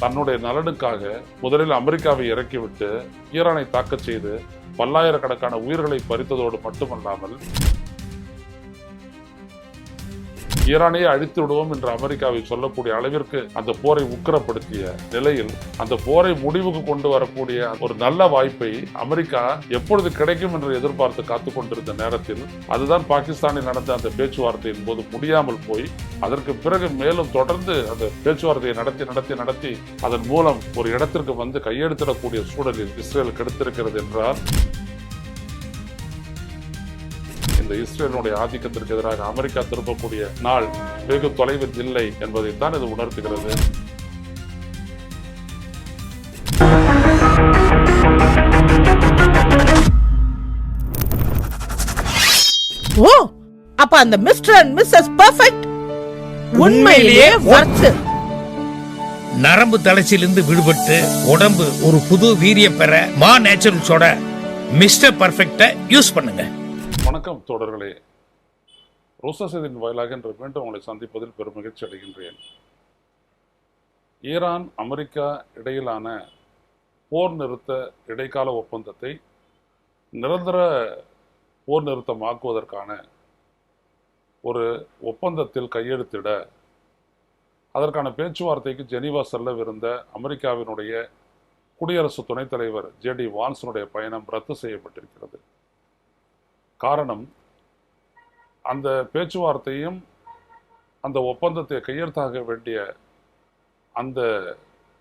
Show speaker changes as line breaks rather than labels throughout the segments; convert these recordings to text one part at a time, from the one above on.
தன்னுடைய நலனுக்காக முதலில் அமெரிக்காவை இறக்கிவிட்டு ஈரானை தாக்கச் செய்து பல்லாயிரக்கணக்கான உயிர்களை பறித்ததோடு மட்டுமல்லாமல் ஈரானையே அழித்து விடுவோம் என்று அமெரிக்காவை சொல்லக்கூடிய அளவிற்கு அந்த போரை உக்கிரப்படுத்திய நிலையில் அந்த போரை முடிவுக்கு கொண்டு வரக்கூடிய ஒரு நல்ல வாய்ப்பை அமெரிக்கா எப்பொழுது கிடைக்கும் என்று எதிர்பார்த்து காத்துக் கொண்டிருந்த நேரத்தில் அதுதான் பாகிஸ்தானில் நடந்த அந்த பேச்சுவார்த்தையின் போது முடியாமல் போய் அதற்கு பிறகு மேலும் தொடர்ந்து அந்த பேச்சுவார்த்தையை நடத்தி அதன் மூலம் ஒரு இடத்திற்கு வந்து கையெழுத்திடக்கூடிய சூழலில் இஸ்ரேல் கெடுத்திருக்கிறது என்றால் இந்த இஸ்ரேலுடைய ஆதிக்கத்திற்கு எதிராக அமெரிக்கா திருப்பக்கூடிய நாள் வெகு தொலைவில் இல்லை என்பதைத்தான் இது உணர்த்துகிறது.
ஓ, அப்ப அந்த மிஸ்டர் அண்ட் மிஸ்ஸஸ் பெர்ஃபெக்ட் உண்மையிலேயே வர்த்து.
நரம்பு தளர்ச்சியிலிருந்து விடுபட்டு உடம்பு ஒரு புது வீரியம் பெற மா நேச்சுரல்ஸோட மிஸ்டர் பெர்ஃபெக்ட யூஸ் பண்ணுங்க.
வணக்கம் தோழர்களே, ரோசா செய்தியின் வாயிலாக இன்று மீண்டும் உங்களை சந்திப்பதில் பெரும் மகிழ்ச்சி அடைகின்றேன். ஈரான் அமெரிக்கா இடையிலான போர் நிறுத்த இடைக்கால ஒப்பந்தத்தை நிரந்தர போர் நிறுத்தமாக்குவதற்கான ஒரு ஒப்பந்தத்தில் கையெழுத்திட அதற்கான பேச்சுவார்த்தைக்கு ஜெனீவா செல்லவிருந்த அமெரிக்காவினுடைய குடியரசு துணைத் தலைவர் ஜே.டி. வான்ஸினுடைய பயணம் ரத்து செய்யப்பட்டிருக்கிறது. காரணம், அந்த பேச்சுவார்த்தையும் அந்த ஒப்பந்தத்தை கையெழுத்தாக வேண்டிய அந்த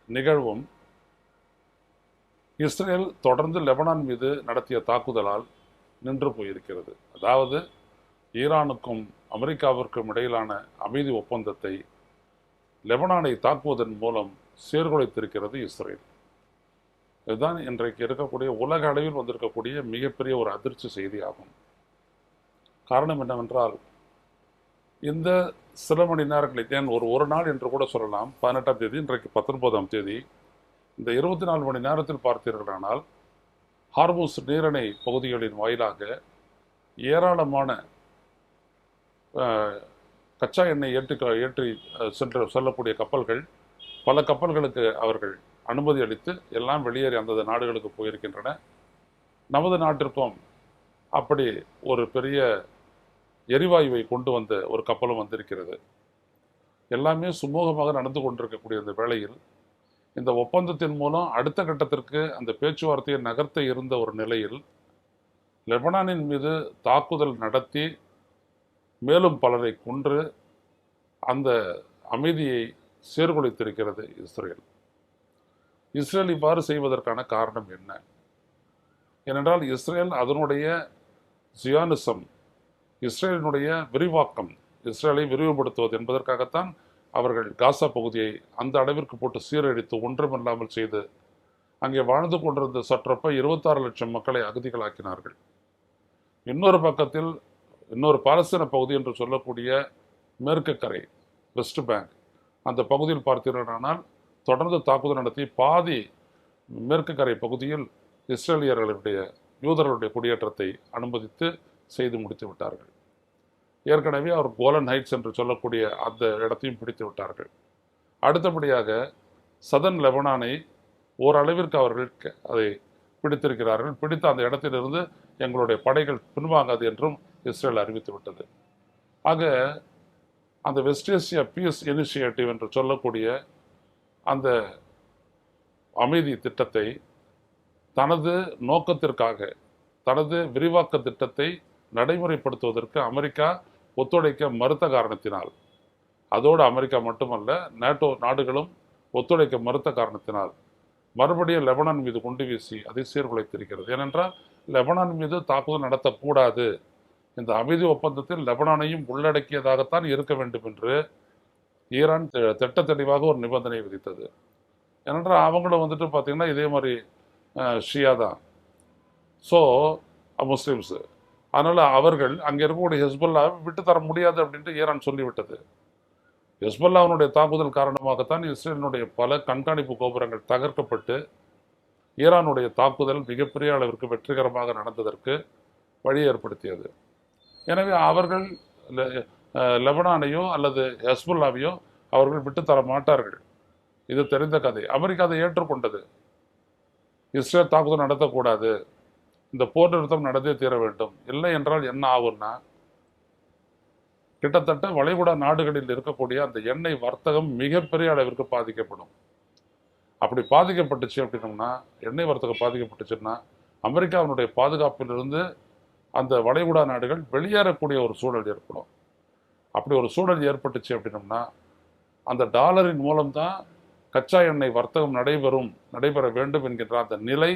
நிகழ்வும் இஸ்ரேல் தொடர்ந்து லெபனான் மீது நடத்திய தாக்குதலால் நின்று போயிருக்கிறது. அதாவது ஈரானுக்கும் அமெரிக்காவிற்கும் இடையிலான அமைதி ஒப்பந்தத்தை லெபனானை தாக்குவதன் மூலம் சீர்குலைத்திருக்கிறது இஸ்ரேல். இதுதான் இன்றைக்கு இருக்கக்கூடிய உலக அளவில் வந்திருக்கக்கூடிய மிகப்பெரிய ஒரு அதிர்ச்சி செய்தியாகும். காரணம் என்னவென்றால், இந்த சில மணி நேரங்களில் ஏன் ஒரு நாள் என்று கூட சொல்லலாம், 18ஆம் தேதி, இன்றைக்கு 19ஆம் தேதி, இந்த 24 மணி நேரத்தில் பார்த்தீர்களானால் ஹார்முஸ் நீரிணை பகுதிகளின் வாயிலாக ஏராளமான கச்சா எண்ணெய் ஏற்றி செல்லக்கூடிய கப்பல்கள், பல கப்பல்களுக்கு அவர்கள் அனுமதி அளித்து எல்லாம் வெளியேறி அந்த நாடுகளுக்கு போயிருக்கின்றன. நமது நாட்டிற்கும் அப்படி ஒரு பெரிய எரிவாயுவை கொண்டு வந்த ஒரு கப்பலும் வந்திருக்கிறது. எல்லாமே சுமூகமாக நடந்து கொண்டிருக்கக்கூடிய இந்த வேளையில் இந்த ஒப்பந்தத்தின் மூலம் அடுத்த கட்டத்திற்கு அந்த பேச்சுவார்த்தையை நகர்த்த இருந்த ஒரு நிலையில் லெபனானின் மீது தாக்குதல் நடத்தி மேலும் பலரை கொன்று அந்த அமைதியை சீர்குலைத்திருக்கிறது இஸ்ரேல். இஸ்ரேல் இவ்வாறு செய்வதற்கான காரணம் என்ன? ஏனென்றால் இஸ்ரேல் அதனுடைய ஜியானிசம், இஸ்ரேலினுடைய விரிவாக்கம், இஸ்ரேலை விரிவுபடுத்துவது என்பதற்காகத்தான் அவர்கள் காசா பகுதியை அந்த அளவிற்கு போட்டு சீரழித்து ஒன்றுமில்லாமல் செய்து அங்கே வாழ்ந்து கொண்டிருந்த சற்றப்ப 26 லட்சம் மக்களை அகதிகளாக்கினார்கள். இன்னொரு பக்கத்தில் இன்னொரு பாலஸ்தீன பகுதி என்று சொல்லக்கூடிய மேற்கு கரை, வெஸ்ட் பேங்க், அந்த பகுதியில் பார்த்தீர்களானால் தொடர்ந்து தாக்குதல் நடத்தி பாதி மேற்கு கரை பகுதியில் இஸ்ரேலியர்களுடைய யூதர்களுடைய குடியேற்றத்தை அனுமதித்து செய்து முடித்து விட்டார்கள். ஏற்கனவே அவர் கோலன் ஹைட்ஸ் என்று சொல்லக்கூடிய அந்த இடத்தையும் பிடித்து விட்டார்கள். அடுத்தபடியாக சதன் லெபனானை ஓரளவிற்கு அவர்கள் அதை பிடித்திருக்கிறார்கள். பிடித்த அந்த இடத்திலிருந்து எங்களுடைய படைகள் பின்வாங்காது என்றும் இஸ்ரேல் அறிவித்து விட்டது. ஆக அந்த வெஸ்ட் ஏசியா பீஸ் இனிஷியேட்டிவ் என்று சொல்லக்கூடிய அந்த அமைதி திட்டத்தை தனது நோக்கத்திற்காக, தனது விரிவாக்க திட்டத்தை நடைமுறைப்படுத்துவதற்கு அமெரிக்கா ஒத்துழைக்க மறுத்த காரணத்தினால், அதோடு அமெரிக்கா மட்டுமல்ல நேட்டோ நாடுகளும் ஒத்துழைக்க மறுத்த காரணத்தினால் மறுபடியும் லெபனான் மீது குண்டு வீசி அதை சீர்குலைத்திருக்கிறது. ஏனென்றால் லெபனான் மீது தாக்குதல் நடத்தக்கூடாது, இந்த அமைதி ஒப்பந்தத்தில் லெபனானையும் உள்ளடக்கியதாகத்தான் இருக்க வேண்டும் என்று ஈரான் திட்ட தெளிவாக ஒரு நிபந்தனை விதித்தது. ஏனென்றால் அவங்களும் பார்த்தீங்கன்னா இதே மாதிரி ஷியா தான், ஸோ முஸ்லீம்ஸு. அதனால் அவர்கள் அங்கே இருக்கக்கூடிய ஹெஸ்புல்லாவை விட்டு தர முடியாது அப்படின்ட்டு ஈரான் சொல்லிவிட்டது. ஹெஸ்புல்லாவினுடைய தாக்குதல் காரணமாகத்தான் இஸ்ரேலினுடைய பல கண்காணிப்பு கோபுரங்கள் தகர்க்கப்பட்டு ஈரானுடைய தாக்குதல் மிகப்பெரிய அளவிற்கு வெற்றிகரமாக நடந்ததற்கு வழி ஏற்படுத்தியது. எனவே அவர்கள் லெபனானையோ அல்லது ஹெஸ்புல்லாவையோ அவர்கள் விட்டுத்தர மாட்டார்கள். இது தெரிந்த கதை. அமெரிக்கா அதை ஏற்றுக்கொண்டது. இஸ்ரேல் தாக்குதல் நடத்தக்கூடாது, இந்த போர் நிறுத்தம் நடந்தே தீர வேண்டும். இல்லை என்றால் என்ன ஆகும்னா, கிட்டத்தட்ட வளைகுடா நாடுகளில் இருக்கக்கூடிய அந்த எண்ணெய் வர்த்தகம் மிகப்பெரிய அளவிற்கு பாதிக்கப்படும். அப்படி பாதிக்கப்பட்டுச்சு அப்படின்னோம்னா, எண்ணெய் வர்த்தகம் பாதிக்கப்பட்டுச்சுன்னா அமெரிக்காவினுடைய பாதுகாப்பிலிருந்து அந்த வளைகுடா நாடுகள் வெளியேறக்கூடிய ஒரு சூழல் ஏற்படும். அப்படி ஒரு சூழல் ஏற்பட்டுச்சு அப்படின்னோம்னா, அந்த டாலரின் மூலம்தான் கச்சா எண்ணெய் வர்த்தகம் நடைபெற வேண்டும் என்கின்ற அந்த நிலை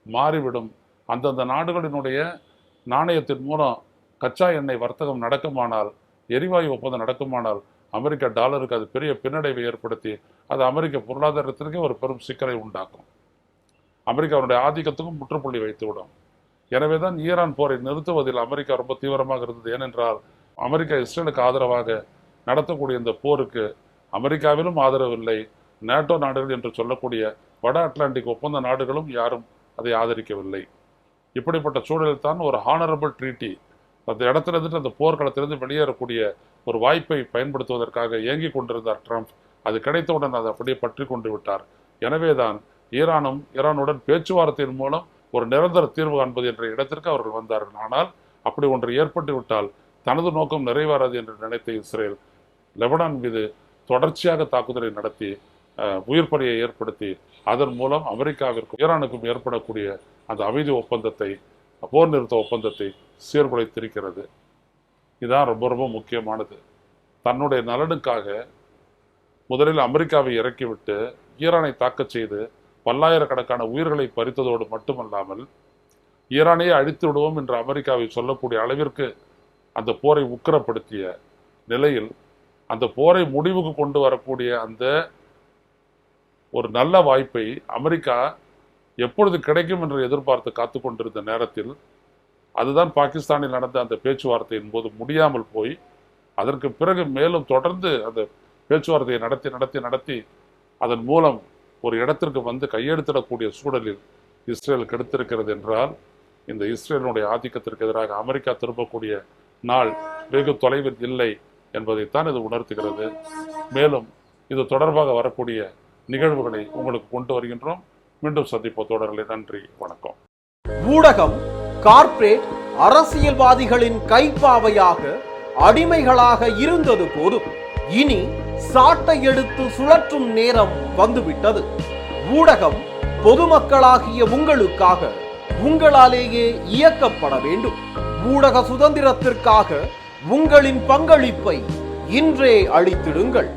மாறிவிடும். அந்தந்த நாடுகளினுடைய நாணயத்தின் மூலம் கச்சா எண்ணெய் வர்த்தகம் நடக்குமானால், எரிவாயு ஒப்பந்தம் நடக்குமானால், அமெரிக்க டாலருக்கு அது பெரிய பின்னடைவை ஏற்படுத்தி அது அமெரிக்க பொருளாதாரத்திற்கே ஒரு பெரும் சிக்கலை உண்டாக்கும். அமெரிக்காவுடைய ஆதிக்கத்துக்கும் முற்றுப்புள்ளி வைத்துவிடும். எனவே தான் ஈரான் போரை நிறுத்துவதில் அமெரிக்கா ரொம்ப தீவிரமாக இருந்தது. ஏனென்றால் அமெரிக்கா இஸ்ரேலுக்கு ஆதரவாக நடத்தக்கூடிய இந்த போருக்கு அமெரிக்காவிலும் ஆதரவில்லை, நேட்டோ நாடுகள் என்று சொல்லக்கூடிய வட அட்லாண்டிக் ஒப்பந்த நாடுகளும் யாரும் அதை ஆதரிக்கவில்லை. இப்படிப்பட்ட சூழலில் தான் ஒரு ஹானரபிள் ட்ரீட்டி, அந்த இடத்துல இருந்துட்டு அந்த போர்க்களத்திலிருந்து வெளியேறக்கூடிய ஒரு வாய்ப்பை பயன்படுத்துவதற்காக இயங்கிக் கொண்டிருந்தார் ட்ரம்ப். அது கிடைத்தவுடன் அதை அப்படியே பற்றி கொண்டு விட்டார். எனவேதான் ஈரானுடன் பேச்சுவார்த்தையின் மூலம் ஒரு நிரந்தர தீர்வு காண்பது என்ற இடத்திற்கு அவர்கள் வந்தார்கள். ஆனால் அப்படி ஒன்று ஏற்பட்டு விட்டால் தனது நோக்கம் நிறைவேறாது என்று நினைத்த இஸ்ரேல் லெபனான் மீது தொடர்ச்சியாக தாக்குதலை நடத்தி உயிர் பலியை ஏற்படுத்தி அதன் மூலம் அமெரிக்காவிற்கும் ஈரானுக்கும் ஏற்படக்கூடிய அந்த அமைதி ஒப்பந்தத்தை, போர் நிறுத்த ஒப்பந்தத்தை சீர்குலைத்திருக்கிறது. இதுதான் ரொம்ப ரொம்ப முக்கியமானது. தன்னுடைய நலனுக்காக முதலில் அமெரிக்காவை இறக்கிவிட்டு ஈரானை தாக்கச் செய்து பல்லாயிரக்கணக்கான உயிர்களை பறித்ததோடு மட்டுமல்லாமல் ஈரானையே அழித்து விடுவோம் என்று அமெரிக்காவை சொல்லக்கூடிய அளவிற்கு அந்த போரை உக்கிரப்படுத்திய நிலையில் அந்த போரை முடிவுக்கு கொண்டு வரக்கூடிய அந்த ஒரு நல்ல வாய்ப்பை அமெரிக்கா எப்பொழுது கிடைக்கும் என்று எதிர்பார்த்து காத்து கொண்டிருந்த நேரத்தில் அதுதான் பாகிஸ்தானில் நடந்த அந்த பேச்சுவார்த்தையின் போது முடியாமல் போய் அதற்கு பிறகு மேலும் தொடர்ந்து அந்த பேச்சுவார்த்தையை நடத்தி அதன் மூலம் ஒரு இடத்திற்கு வந்து கையெழுத்திடக்கூடிய சூழலில் இஸ்ரேல் கெடுத்திருக்கிறது என்றால் இந்த இஸ்ரேலுடைய ஆதிக்கத்திற்கு எதிராக அமெரிக்கா திரும்பக்கூடிய நாள் வெகு தொலைவில் இல்லை என்பதைத்தான் இது உணர்த்துகிறது. மேலும் இது தொடர்பாக வரக்கூடிய நிகழ்வுகளை உங்களுக்கு கொண்டு வருகின்றோம். மீண்டும் சந்திப்போம் தோழர்களே. நன்றி, வணக்கம்.
ஊடகம் கார்ப்பரேட் அரசியல்வாதிகளின் கைப்பாவையாக அடிமைகளாக இருந்தது போதும், இனி சாட்டை எடுத்து சுழற்றும் நேரம் வந்துவிட்டது. ஊடகம் பொதுமக்களாகிய உங்களுக்காக, உங்களாலேயே இயக்கப்பட வேண்டும். ஊடக சுதந்திரத்திற்காக உங்களின் பங்களிப்பை இன்றே அளித்திடுங்கள்.